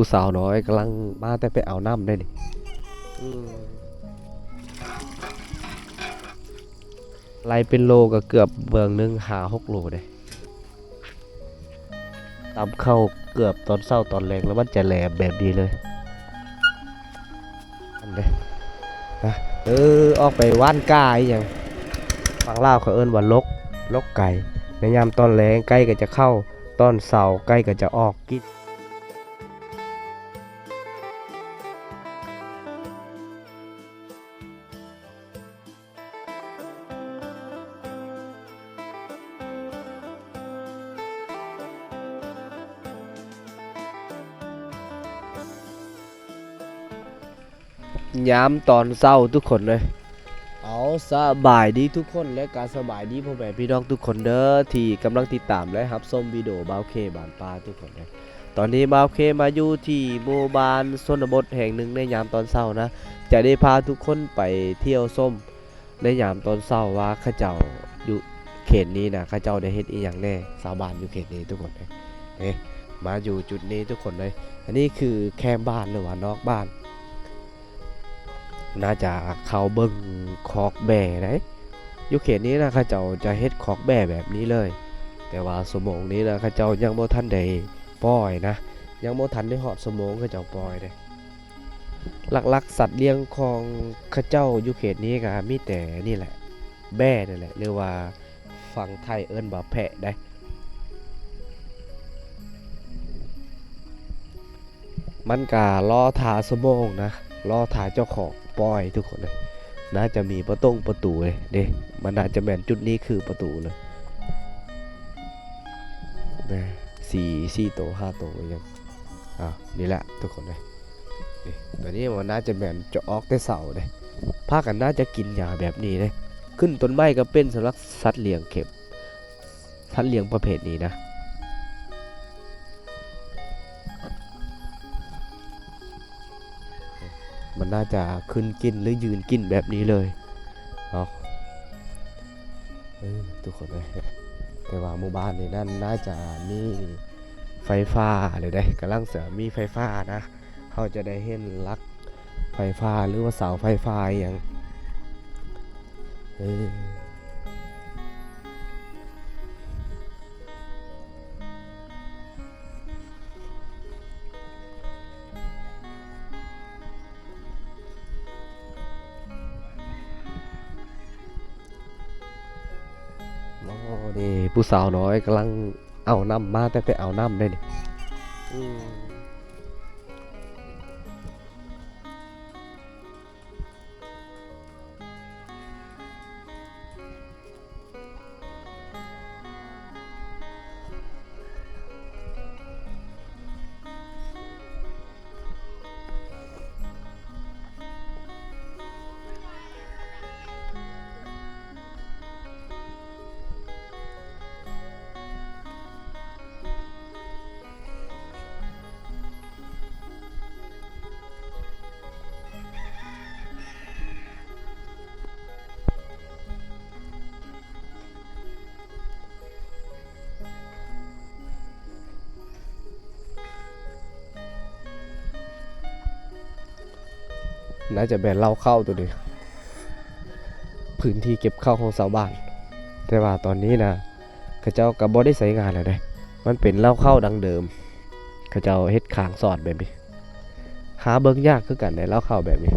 ผู้สาวน้อยกำลังมาแต่ไปเอาน้ำได้ดิไล่เป็นโลก็เกือบเบืองหนึงหา6 โลได้ตามเข้าเกือบตอนเช้าตอนแรงแล้วมันจะแหลมแบบนี้เลยอันเด้นะออกไปว่านก้าอหย่างฝั่งลาวเขาเอิ้นว่าลกไก่ในยามตอนแรงไก่ก็จะเข้าตอนเช้าไก่ก็จะออกกินยามตอนเช้าทุกคนเลยเอาสบายดีทุกคนและการสบายดีพ่อแม่พี่น้องทุกคนเด้อที่กำลังติดตามและรับชมวิดีโอบ่าวเคบ้านป่าทุกคนเลยตอนนี้บ่าวเคมาอยู่ที่หมู่บ้านชนบทแห่งหนึ่งในยามตอนเช้านะจะได้พาทุกคนไปเที่ยวชมในยามตอนเช้าว่าเขาเจ้าอยู่เขตนี้นะเขาเจ้าได้เฮ็ดอีหยังแน่ชาวบ้านอยู่เขตนี้ทุกคนเลยมาอยู่จุดนี้ทุกคนเลยอันนี้คือแคมป์บ้านหรือว่านอกบ้านน่าจะเขาเบิ่งคอกแบ่ได้อยู่เขตนี้นะเขาเจ้าจะเฮ็ดคอกแบ่แบบนี้เลยแต่ว่าสมองนี้นะเขาเจ้ายังบ่ทันได้ปล่อยนะยังบ่ทันได้ฮอดสมองเขาเจ้าปล่อยเด้หลักๆสัตว์เลี้ยงของเขาเจ้าอยู่เขตนี้ก็มีแต่นี่แหละแบ่นั่นแหละหรือว่าฝั่งไทยเอิ้นว่าแพะได้มันก็รอท่าสมองนะรอท่าเจ้าของปล่อยทุกคนเลยน่าจะมีประตูเลยเด้มันน่าจะแม่นจุดนี้คือประตูเลยนะสี่โต5 โตยังนี่แหละทุกคนเลยนี่ตัวนี้มันน่าจะแม่นจะออกแต่เสาเลยพากันน่าจะกินหญ้าแบบนี้เลยขึ้นต้นไม้ก็เป็นสำหรับสัตว์เลี้ยงเข็บสัตว์เลี้ยงประเภทนี้นะมันน่าจะขึ้นกินหรือยืนกินแบบนี้เลยเอาทุกคนเลยแต่ว่าหมู่บ้านนี้นั่นน่าจะมีไฟฟ้าเลยได้กำลังเสริมมีไฟฟ้านะเขาจะได้เห็นลักไฟฟ้าหรือว่าเสาไฟฟ้าอย่างโอ้นี่ผู้สาวน้อยกำลังเอาน้ำมาแต่ไปเอาน้ำได้นี่น่าจะแบนเล่าเข้าตัวเดียวพื้นที่เก็บข้าวของชาวบ้านแต่ว่าตอนนี้นะเขาเจ้าก็บ่ได้ใช้งานแล้วเด้มันเป็นเล่าเข้าดังเดิมเขาเจ้าเฮ็ดขางสอดแบบนี้หาเบิ่งยากคือกันได้เล่าเข้าแบบนี้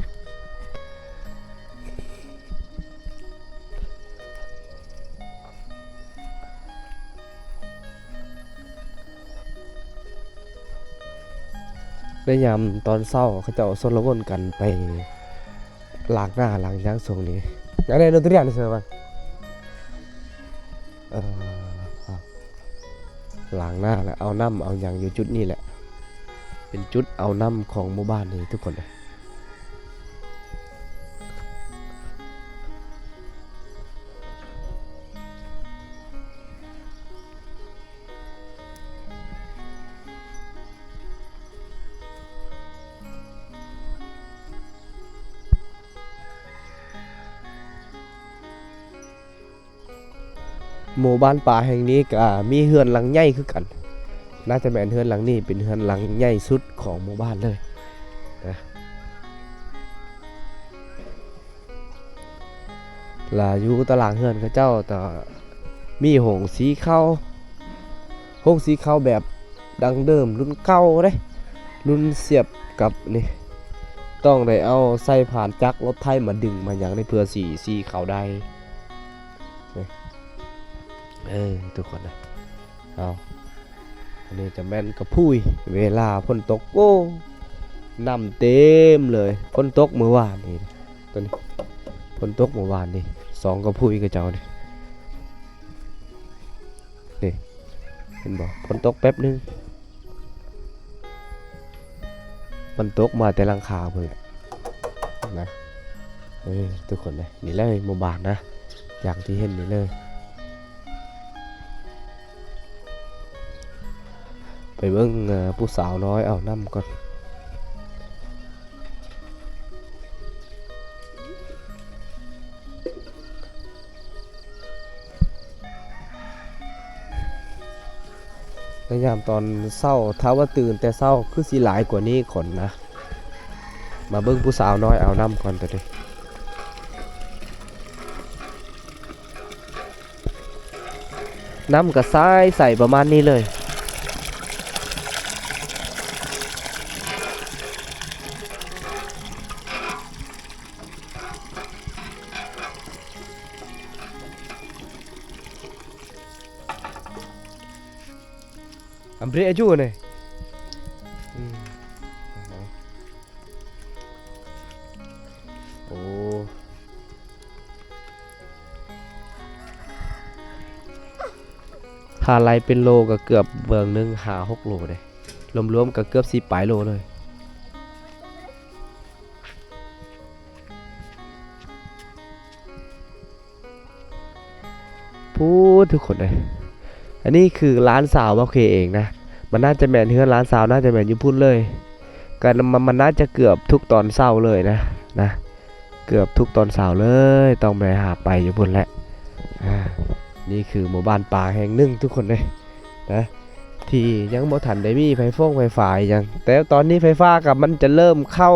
ในยามตอนเช้าเขาเจ้าสนละวนกันไปล้างหน้าล้างหยังช่วงนี้อยากได้ดนตรีอันนี้เสิร์ฟล้างหน้าแล้วเอาน้ำเอาหยังอยู่จุดนี้แหละเป็นจุดเอาน้ำของหมู่บ้านนี้ทุกคนเลยหมู่บ้านป่าแห่งนี้ก็มีเฮือนหลังใหญ่คือกัน น่าจะแม่นเฮือนหลังนี้เป็นเฮือนหลังใหญ่สุดของหมู่บ้านเลยนะลาอยู่ตารางเฮือนเขาเจ้าแต่มีหงสีข้าวหงสีข้าวแบบดังเดิมรุ่นเก่าเด้รุ่นเสียบกับนี่ต้องได้เอาใส่ผ่านจักรรถไถมาดึงมาอย่างได้เพื่อสีข้าวได้นี่ทุกคนนะเอาอันนี้จะแม่นกระพุ้ยเวลาฝนตกโอ้น้ำเต็มเลยฝนตกเมื่อวานนี่ตัวนี้ฝนตกเมื่อวานนี่2กระพุ้ยกระเจ้านี่เห็นบ่ฝนตกแป๊บนึงมันตกมาแต่หลังคาเพิ่นแหละนะทุกคนเลยนี่เลยหมู่บ้านนะอย่างที่เห็นนี่เลยไปเบิ่งผู้สาวน้อยเอาน้ำก่อนในยามตอนเศร้าถ้าว่าตื่นแต่เศร้าคือสิหลายกว่านี้คนนะมาเบิ่งผู้สาวน้อยเอาน้ำก่อนแต่เด้น้ำกับทรายใส่ประมาณนี้เลยอัมเบรจูเนี่ยโอ้ถ้าไรเป็นโลก็เกือบเบืองนึง5-6 โลเลยรวมๆก็เกือบ10 ปลายโลเลยพูดทุกคนเลยอันนี้คือร้านสาวโอเคเองนะมันน่าจะแมนเฮือนร้านสาวน่าจะแมนอยู่พุ่นเลยกันมันน่าจะเกือบทุกตอนเศร้าเลยนะเกือบทุกตอนเศร้าเลยต้องไปหาไปอยู่พุ่นแหละนี่คือหมู่บ้านป่าแห่งหนึ่งทุกคนเลยนะที่ยังบ่ทันได้มีไฟฟ้ายังแต่ตอนนี้ไฟฟ้ากับมันจะเริ่มเข้า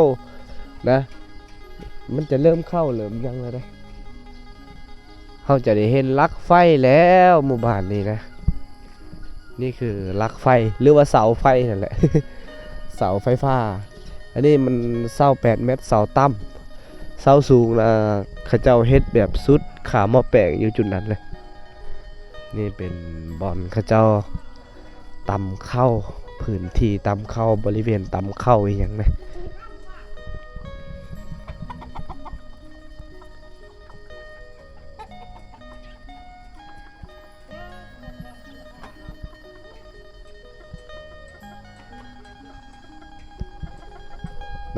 นะมันจะเริ่มเข้าเริ่มยังแล้วนะเขาจะได้เห็นลักไฟแล้วหมู่บ้านนี้นะนี่คือลักไฟหรือว่าเสาไฟนั่นแหละ เสาไฟฟ้าอันนี้มันเสา8 เมตรเสาต่ำเสาสูงนะเขาเจ้าเฮ็ดแบบสุดขาหม้อแปลงอยู่จุดนั้นเลยนี่เป็นบอนเขาเจ้าตำเข้าพื้นที่ตำเข้าบริเวณตำเข้าอย่างนะ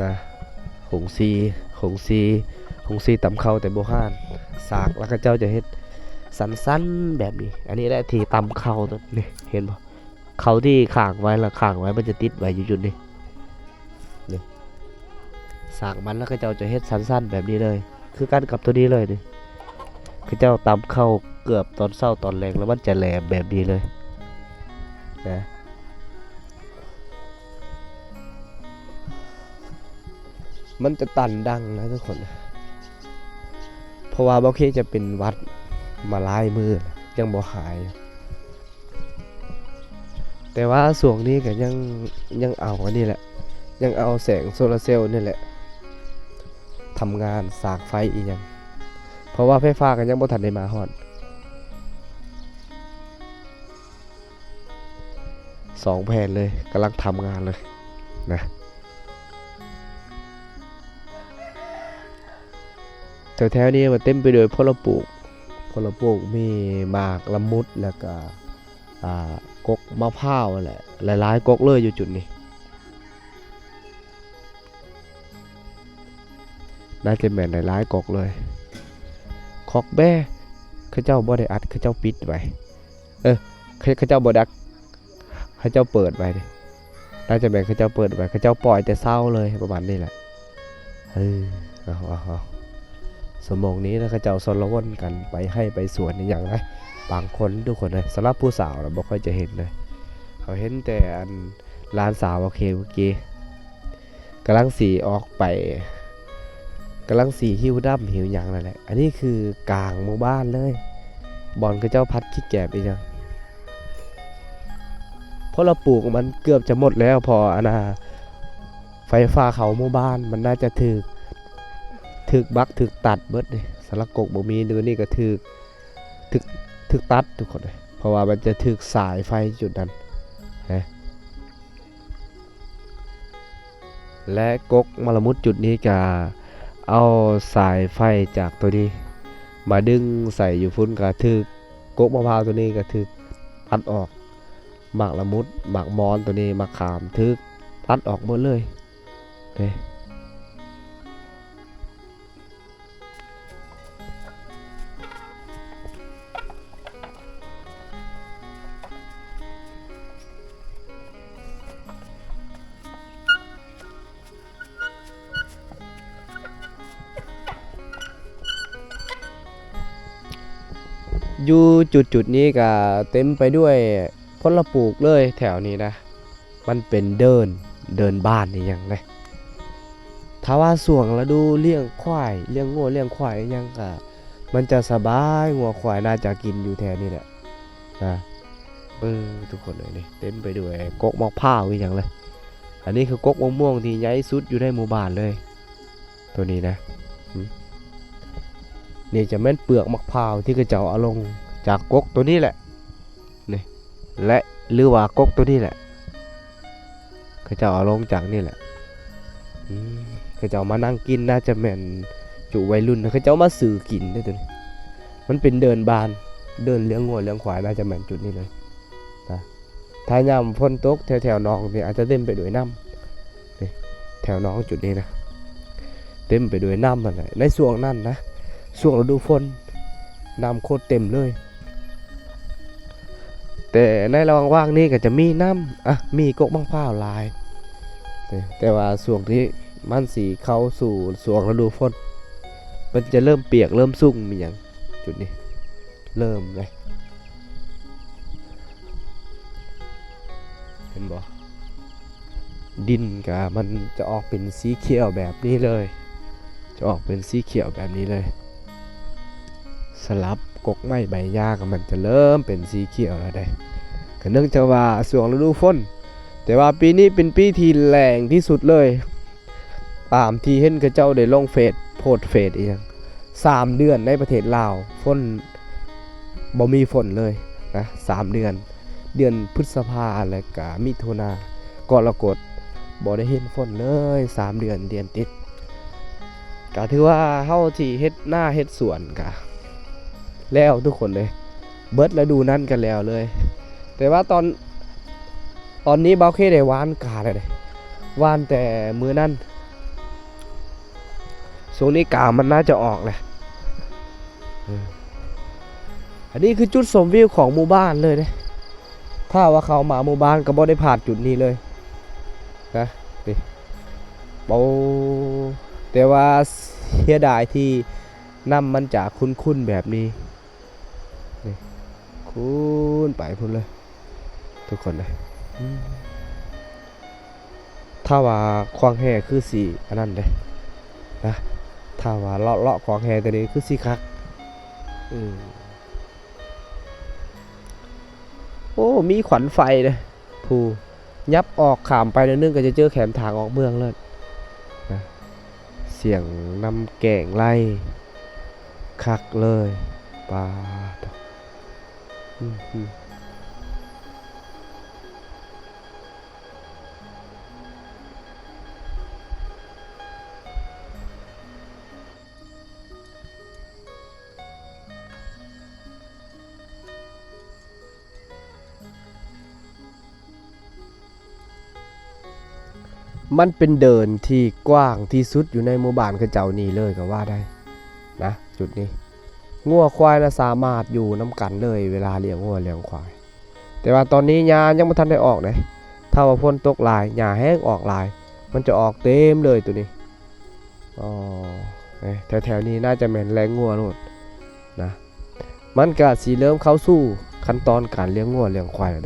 นะหงซีตำเข้าแต่โบราณสากแล้วก็เจ้าจะเฮ็ดสั้นๆแบบนี้อันนี้แหละที่ตำเข้าตัวนี้เห็นบ่เขาที่ขางไว้แล้วขางไว้มันจะติดไว้อยู่จุดนี้นี่สากมันแล้วก็เจ้าจะเฮ็ดสั้นๆแบบนี้เลยคือกันกับตัวนี้เลยนี่คือเจ้าตำเข้าเกือบตอนเช้าตอนแรงแล้วมันจะแหลมแบบนี้เลยนะมันจะตันดังนะทุกคนเพราะว่าบ่เคจะเป็นวัดมาหลายมือยังบ่หายแต่ว่าส่วงนี้ก็ยังเอาอันนี้แหละยังเอาแสงโซลาร์เซลล์นี่แหละทำงานสากไฟอีกอย่างเพราะว่าไฟฟ้าก็ยังบ่ทันได้มาฮอด2 แผ่นเลยกำลังทำงานเลยนะแถวๆนี้มันเต็มไปด้วยผลปลูกมีหมากละมุดแล้วก็กกมะพร้าวแหละหลายๆกกเลยอยู่จุดนี้น่าจะแม่นหลายๆกกเลยคอกแบ้เขาเจ้าบ่ได้อัดเขาเจ้าปิดไว้เขาเจ้าบ่ดักเขาเจ้าเปิดไว้ดิน่าจะแม่นเขาเจ้าเปิดไว้เขาเจ้าปล่อยแต่เช้าเลยประมาณนี้แหละเอาสมองนี้นะเขาเจ้าสนละวนกันไปให้ไปสวนอย่างไรบางคนทุกคนเลยสำหรับผู้สาวเราบ่ค่อยจะเห็นเลย เขาเห็นแต่อันลานสาวโอเคเมื่อกี้กำลังสีออกไปกำลังสีหิวดำหิวหยังนั่นแหละอันนี้คือกลางหมู่บ้านเลยบอนก็เจ้าพัดขี้แกบอีกยังเพราะเราปลูกมันเกือบจะหมดแล้วพออนาไฟฟ้าเขาหมู่บ้านมันน่าจะถึกบักถึกตัดเบิดเลยสารกกบ่มีเดือนนี้ก็ถึกตัดทุกคนเลยเพราะว่ามันจะถึกสายไฟจุดนั้นนะและกกมรมุดจุดนี้ก็เอาสายไฟจากตัวนี้มาดึงใส่อยู่ฟุ้นก็ถึกกกมะพร้าวตัวนี้ก็ถึกตัดออกหมากละมุดหมากมอนตัวนี้หมากขามถึกตัดออกหมดเลยเด้อยู่จุดนี้ก็เต็มไปด้วยผลปลูกเลยแถวนี้นะมันเป็นเดินบ้านนี่ยังไงถ้าว่าส่วงฤดูเลี้ยงควายเลี้ยงงัวเลี้ยงควายยังก็มันจะสบายงัวควายน่าจะกินอยู่แถวนี้แหละนะทุกคนเลยนี่เต็มไปด้วยกกมะพร้าวอีกอย่างเลยอันนี้คือกกมะม่วงที่ใหญ่สุดอยู่ในหมู่บ้านเลยตัวนี้นะนี่จะแม่นเปลือกมะพร้าวที่กระเจ้าเอาลงจากกกตัวนี้แหละนี่และหรือว่ากกตัวนี้แหละกระเจ้าเอาลงจากนี่แหละกระเจ้ามานั่งกินน่าจะแม่นจุวัยรุ่นกระเจ้ามาสื่อกินได้ตัวนี้มันเป็นเดินบานเดินเลี้ยงงัวเลี้ยงควายน่าจะแม่นจุดนี้เลยนะถ้ายามฝนตกแถวๆน้องนี่อาจจะเต็มไปด้วยน้ำนี่แถวน้องจุดนี้นะเต็มไปด้วยน้ำมันเลยในช่วงนั้นนะช่วงฤดูฝนน้ำโคตรเต็มเลยแต่ในระหว่างว่างนี่ก็จะมีน้ำมีกกมะพร้าวลายแต่ว่าช่วงที่มันสีเข้าสู่ช่วงฤดูฝนมันจะเริ่มเปียกเริ่มสุ่งมีอย่างจุดนี้เริ่มเลยเห็นบ่ดินก็มันจะออกเป็นสีเขียวแบบนี้เลยจะออกเป็นสีเขียวแบบนี้เลยสลับกกไม้ใบหญ้าก็มันจะเริ่มเป็นสีเขียวแล้วได้ก็เนื่องจากว่าช่วงฤดูฝนแต่ว่าปีนี้เป็นปีที่แรงที่สุดเลยตามที่เห็นกระเจ้าได้ลงเฟซโพสเฟซอีก3 เดือนในประเทศลาวฝนบ่มีฝนเลยนะ3 เดือนพฤษภาและก็มิถุนากรกฎบ่ได้เห็นฝนเลย3 เดือนติดก็ถือว่าเฮาที่เฮ็ดหน้าเฮ็ดสวนก็แล้วทุกคนเลยเบิดฤดูนั้นกันแล้วเลยแต่ว่าตอนนี้เบาเคได้หวานกาเลยหวานแต่มือนั้นช่วงนี้กามันน่าจะออกเลยอันนี้คือจุดชมวิวของหมู่บ้านเลยนะถ้าว่าเขามาหมู่บ้านก็บ่ได้ผ่านจุดนี้เลยนะนี่เบาแต่ว่าเสียดายที่น้ำมันจะคุ้นๆแบบนี้นี่คุ้นไปพุ่นเลยทุกคนเลยถ้าว่าควางแห่คือสีอันนั้นเลยนะถ้าว่าเลาะควางแห่ตัวนี้คือสีคักโอ้มีขวัญไฟเลยผู้ยับออกขามไปนิดนึงก็จะเจอแขมทางออกเมืองเลยนะเสียงนำแก่งไล่คักเลยปามันเป็นเดินที่กว้างที่สุดอยู่ในหมู่บ้านคือเจ้านี่เลยก็ว่าได้นะจุดนี้งัวควายนะสามารถอยู่น้ำกันเลยเวลาเลี้ยงงัวเลี้ยงควายแต่ว่าตอนนี้หญ้ายังไม่ทันได้ออกเลยถ้าว่าฝนตกหลายหญ้าแห้งออกหลายมันจะออกเต็มเลยตัวนี้แถวนี้น่าจะแม่นแรงงัวโลดนะมันก็สิเริ่มเข้าสู่ขั้นตอนการเลี้ยงงัวเลี้ยงควายแล้ว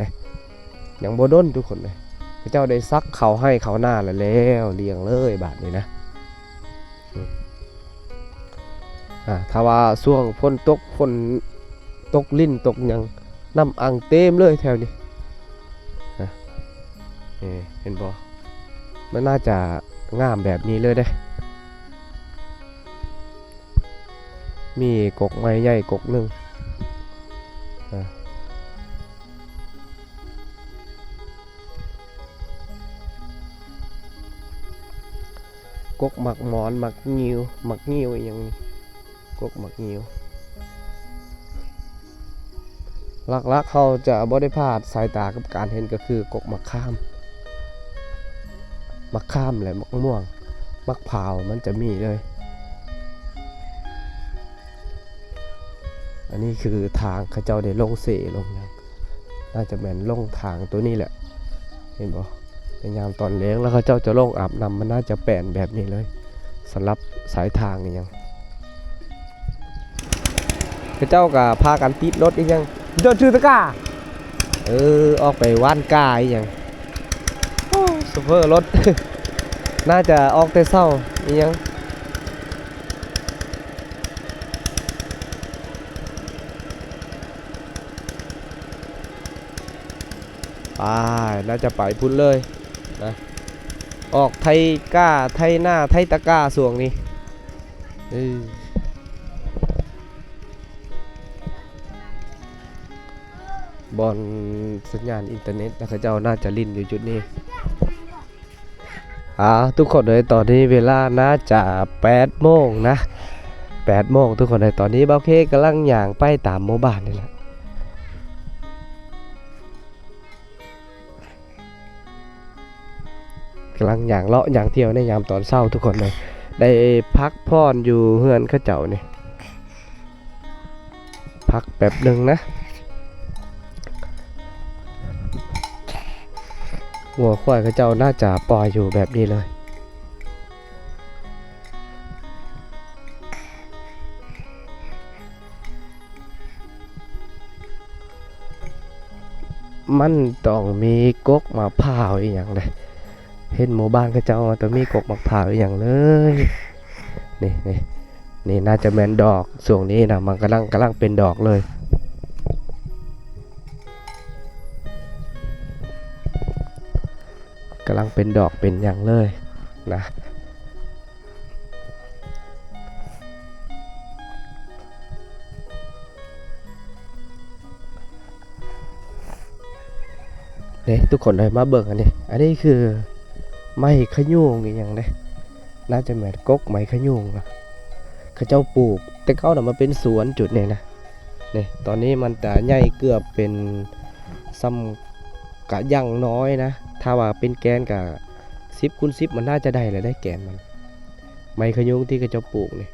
ได้ ยังบ่ด้นทุกคนเลยพระเจ้าได้ซักเขาให้เขาหน้าแล้วเลี้ยงเลยบาดนี้นะถ้าว่าช่วงฝนตกลิ้นตกหยังน้ำอังเต็มเลยแถวนี้เห็นบ่มันน่าจะงามแบบนี้เลยเด้มีกกไม้ใหญ่กกหนึ่งกกหมักหมอนหมักงิ้วอย่างนี้กกหมักงิ้วลักเขาจะบ่ได้พลาดสายตากับการเห็นก็คือกกมะข้ามและมะม่วงมะพร้าวมันจะมีเลยอันนี้คือทางเขาเจ้าได้ลงเสลงยังน่าจะแม่นลงทางตัวนี้แหละเห็นบ่ในยามตอนเลี้ยงแล้วเขาเจ้าจะลงอาบน้ำมันน่าจะแปลนแบบนี้เลยสำหรับสายทางนี่ยังเขาเจ้าก็พากันติดรถอีกยังโดนชื่อตะกาออกไปว่านกาอีกยังซูเปอร์รถ น่าจะออกแต่เศร้าอีกยังน่าจะไปพุ่นเลยนะออกไทยก้าไทยหน้าไทยตะก้าส่วงนี้บอลสัญญาณอินเทอร์เน็ตแล้วเขาเจ้าน่าจะลิ้นอยู่จุดนี้ทุกคนเลยตอนนี้เวลาน่าจะ8 โมงนะ8 โมงทุกคนเลยตอนนี้เบาเคกำลังย่างไปตามหมู่บ้านนี่แหละกำลังอย่างเลาะอย่างเที่ยวในยามตอนเช้าทุกคนเลยได้พักผ่อนอยู่เฮือนเข้าเจ้านี่พักแบบหนึ่งนะหัวควายเข้าเจ้าน่าจะปล่อยอยู่แบบนี้เลยมันต้องมีกกมะพร้าวอีกอย่างเลยเห็นหมู่บ้านเขาเจ้าต้องมีกกมะพร้าวอีกอย่างเลยนี่น่าจะแม่นดอกส่วงนี้นะมันกำลังเป็นดอกเลยกำลังเป็นดอกเป็นอย่างเลยนะทุกคนเลยมาเบิ่งอันนี้คือไม้ขยุงอย่างเด้น่าจะเหมือนกกไม้ขยุงเขาเจ้าปลูกแต่เขามาเป็นสวนจุดนี้นะตอนนี้มันจะใหญ่เกือบเป็นซ้ำกะยังน้อยนะถ้าว่าเป็นแกนกะ10 คูณ 10มันน่าจะได้เลยได้แกนมันไม้ขยุงที่เขาเจ้าปลูกนี่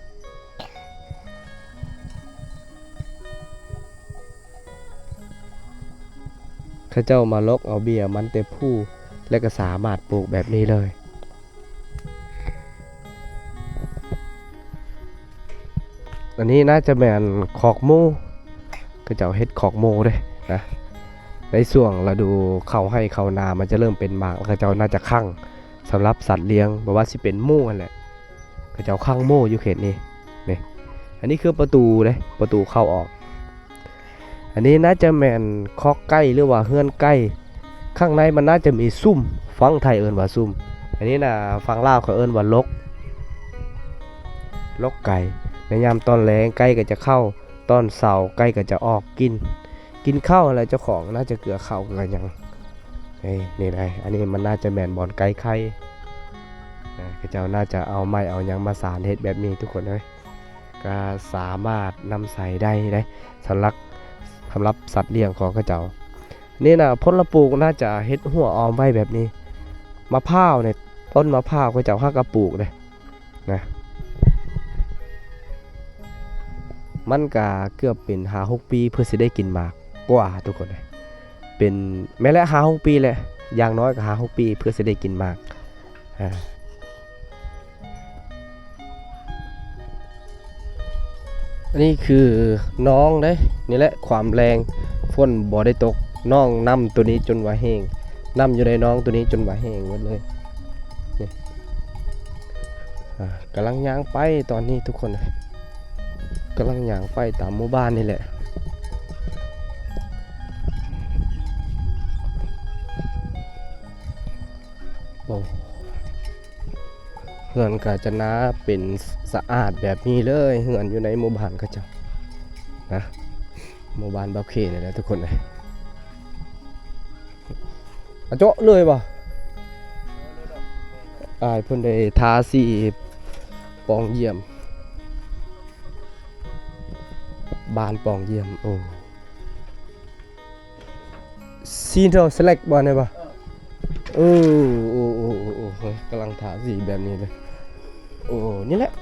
เขาเจ้ามาลกเอาเบี้ยมันเต็มผู้และก็สามารถปลูกแบบนี้เลยอันนี้น่าจะแม่นขอกหมูก็จะเฮ็ดขอกหมูด้วยนะในช่วงฤดูเข้าให้เข้านามันจะเริ่มเป็นหมากแล้วก็เจ้าน่าจะคั่งสำหรับสัตว์เลี้ยงบอกว่าสิเป็นหมูนั่นแหละก็เจ้าคั่งหมูอยู่เขตนี้อันนี้คือประตูเข้าออกอันนี้น่าจะแม่นคอกไก่หรือว่าเฮือนไก่ข้างในมันน่าจะมีซุ่มฟังไทยเอิ้นว่าซุ่มอันนี้นะฟังลาวเขาเอิ้นว่าลกไก่ในยามตอนแล้งไก่ก็จะเข้าตอนเสาร์ไก่ก็จะออกกินข้าวอะไรเจ้าของน่าจะเกลือข้าวกันอย่างนี่ไงอันนี้มันน่าจะแม่นบอนไก่ไข่เจ้าน่าจะเอาไม้เอายังมาสานเฮ็ดแบบนี้ทุกคนเลยก็สามารถนำใส่ได้สำหรับสัตว์เลี้ยงของเจ้านี่นะผลปลูกน่าจะเฮ็ดหัวออมไว้แบบนี้มะพร้าวเนี่ยต้นมะพร้าวเจ้าห้ากระปลูกเลยนะมันก็เกือบเป็น5-6 ปีเพื่อจะได้กินหมากกว่าทุกคนเลยเป็นแม้และ5-6 ปีเลยอย่างน้อยก็5-6 ปีเพื่อจะได้กินหมากอันนี้คือน้องนี่แหละความแรงฝนบ่ได้ตกน้องน้ำตัวนี้จนว่าแห้ง น้ำอยู่ในน้องตัวนี้จนว่าแห้งหมดเลยนี่กำลังย่างไปตอนนี้ทุกคนกำลังย่างไปตามหมู่บ้านนี่แหละโอ้เฮือนกาจะน้าเป็นสะอาดแบบนี้เลยเฮือนอยู่ในหมู่บ้านก็จะนะหมู่บ้านบาเคนี่แหละทุกคนเลยอะเจาะเลยป่ะอายเพิ่นได้ทาสีปองเยี่ยมบานปองเยี่ยมโอ้ซีนเทอร์สเล็กบอลได้ป่ะโอ้โอ้โอ้โอ้โอ้กำลังทาสีแบบนี้เลยโอ้นี่แหละ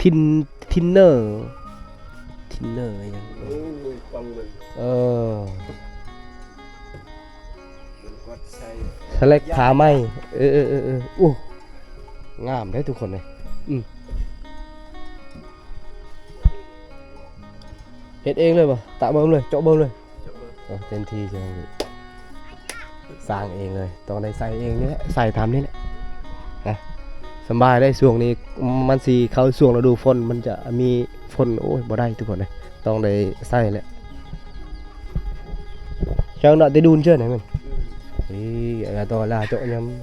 ทินเนอร์ยังเออสเล็กขาไหมโอ้งามได้ทุกคนเลยเฮ็ดเองเลยป่ะตะเบิ่มเลยเจาะเบิ่มเลยเต็มที่ใช่ไหมสร้างเองเลยต้องได้ใส่เองนี่แหละใส่ทำนี่แหละนะสบายได้ช่วงนี้มันสีเข้าช่วงฤดูฝนมันจะมีฝนโอ้ยบ่ได้ทุกคนเลยต้องได้ใส่แหละเจ้าหน้าได้ดูนเชื่อไหนมันตัวlà chỗ nhắm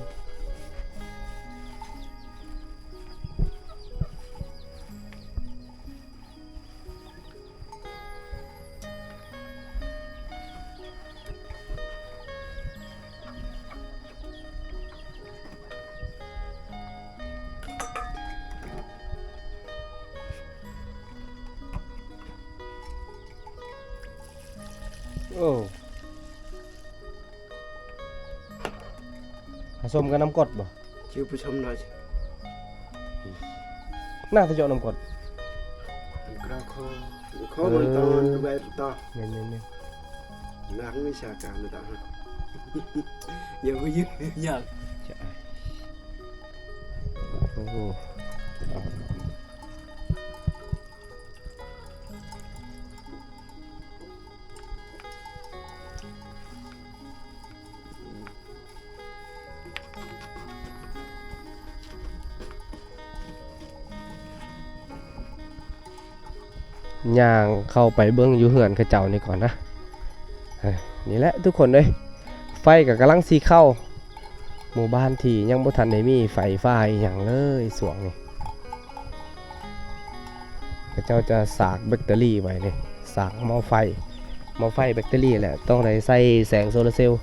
ohส้มกับน้ำกรดบ่ชื่อผู้ชมหน่อยน่าจะเจาะน้ำกรดกระคอมันตอนแบบต่อเนี่ยนักวิชาการนะต่างอย่าไปยืดอยากโอ้โหย่างเข้าไปเบื้องอยู่เหือนกระเจ้านี่ก่อนนะนี่แหละทุกคนเลยไฟกับกำลังสีเข้าหมู่บ้านที่ยังบ่ทันได้มีไฟฟ้าอย่างเลยสวงนี่กระเจ้าจะสากแบตเตอรี่ไว้นี่สากหม้อไฟแบตเตอรี่แหละต้องได้ใส่แสงโซลาร์เซลล์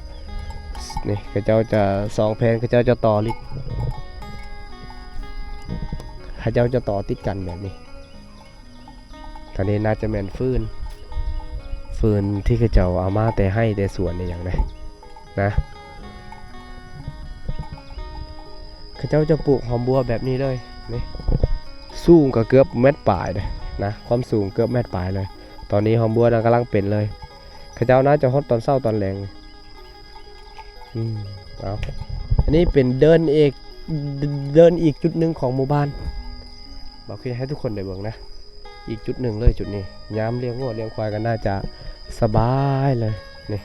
นี่กระเจ้าจะ2แผ่นกระเจ้าจะต่อลิดกระเจ้าจะต่อติดกันแบบนี้อันนี้น่าจะเป็นฟืนที่เขาเจ้าเอามาแต่ให้แต่สวนในอย่างไรนะเขาเจ้าจะปลูกหอมบัวแบบนี้เลยนี่สูงก็เกือบเม็ดปลายเลยนะความสูงเกือบเม็ดปลายเลยตอนนี้หอมบัวกำลังเป็นเลยเขาเจ้าน่าจะฮอตตอนเช้าตอนแรงเอาอันนี้เป็นเดินอีกจุดหนึ่งของหมู่บ้านบอกให้ทุกคนได้เบิ่งนะอีกจุดหนึ่งเลยจุดนี้ย้ำเลี้ยงวัวเลี้ยงควายกันน่าจะสบายเลยนี่